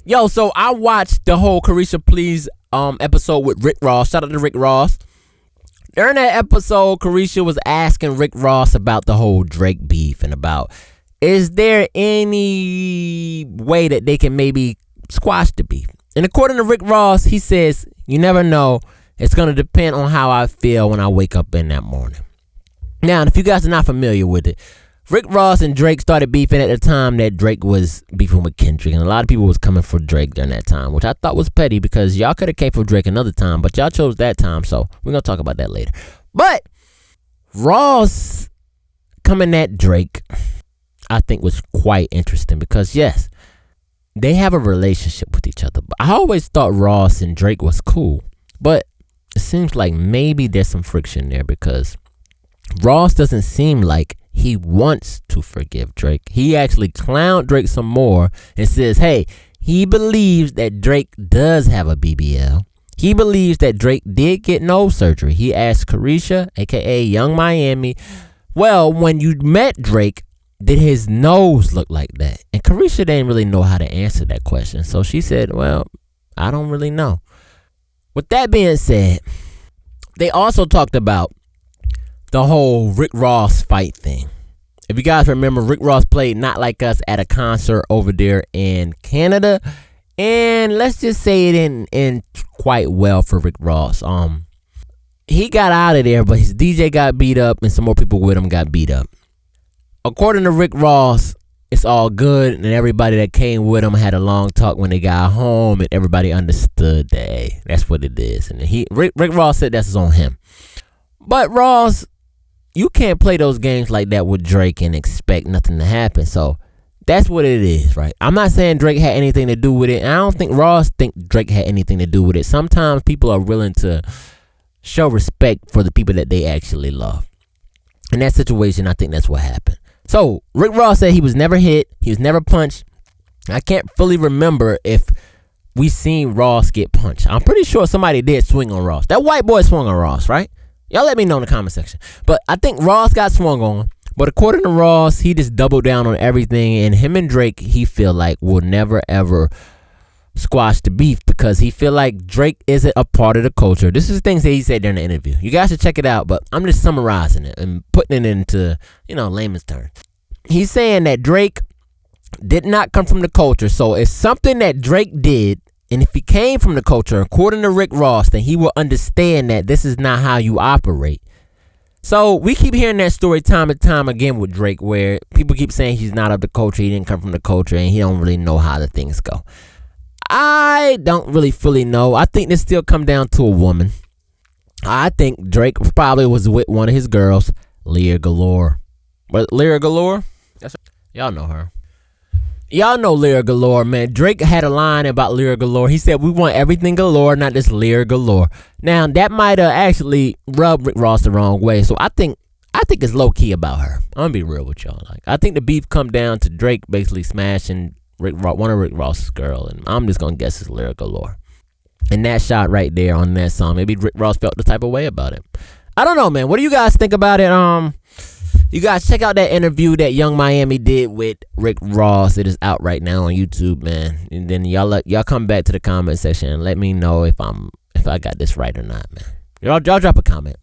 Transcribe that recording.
Yo, so I watched the whole Careesha Please episode with Rick Ross. Shout out to Rick Ross. During that episode, Careesha was asking Rick Ross about the whole Drake beef and about, is there any way that they can maybe squash the beef? And according to Rick Ross, he says, you never know. It's going to depend on how I feel when I wake up in that morning. Now, if you guys are not familiar with it, Rick Ross and Drake started beefing at the time that Drake was beefing with Kendrick. And a lot of people was coming for Drake during that time, which I thought was petty because y'all could have came for Drake another time, but y'all chose that time. So we're going to talk about that later. But Ross coming at Drake, I think was quite interesting because, yes, they have a relationship with each other. But I always thought Ross and Drake was cool. But it seems like maybe there's some friction there because Ross doesn't seem like he wants to forgive Drake. He actually clowned Drake some more and says, hey, he believes that Drake does have a BBL. He believes that Drake did get nose surgery. He asked Careesha, aka Young Miami, well, when you met Drake, did his nose look like that? And Careesha didn't really know how to answer that question. So she said, well, I don't really know. With that being said, they also talked about the whole Rick Ross fight thing. If you guys remember, Rick Ross played Not Like Us at a concert over there in Canada. And let's just say it didn't end quite well for Rick Ross. He got out of there, but his DJ got beat up and some more people with him got beat up. According to Rick Ross, it's all good, and everybody that came with him had a long talk when they got home, and everybody understood that, hey, that's what it is. And Rick Ross said that's on him. But Ross, you can't play those games like that with Drake and expect nothing to happen. So that's what it is, right? I'm not saying Drake had anything to do with it, and I don't think Ross think Drake had anything to do with it. Sometimes people are willing to show respect for the people that they actually love. In that situation, I think that's what happened. So Rick Ross said he was never hit, he was never punched. I can't fully remember if we seen Ross get punched. I'm pretty sure somebody did swing on Ross. That white boy swung on Ross, right? Y'all let me know in the comment section. But I think Ross got swung on. But according to Ross, he just doubled down on everything. And him and Drake, he feel like will never, ever squash the beef because he feel like Drake isn't a part of the culture. This is things that he said during the interview. You guys should check it out. But I'm just summarizing it and putting it into, layman's terms. He's saying that Drake did not come from the culture. So it's something that Drake did. And if he came from the culture, according to Rick Ross, then he will understand that this is not how you operate. So we keep hearing that story time and time again with Drake where people keep saying he's not of the culture, he didn't come from the culture, and he don't really know how the things go. I don't really fully know. I think this still come down to a woman. I think Drake probably was with one of his girls, Leah Galore. But Leah Galore? Y'all know her. Y'all know Lyra Galore, man. Drake had a line about Lyra Galore. He said, we want everything galore, not just Lyra Galore. Now, that might have actually rubbed Rick Ross the wrong way. So I think it's low-key about her. I'm going to be real with y'all. I think the beef come down to Drake basically smashing one of Rick Ross's girl. And I'm just going to guess it's Lyra Galore. And that shot right there on that song, maybe Rick Ross felt the type of way about it. I don't know, man. What do you guys think about it? You guys check out that interview that Young Miami did with Rick Ross. It is out right now on YouTube, man. And then y'all come back to the comment section and let me know if I got this right or not, man. Y'all drop a comment.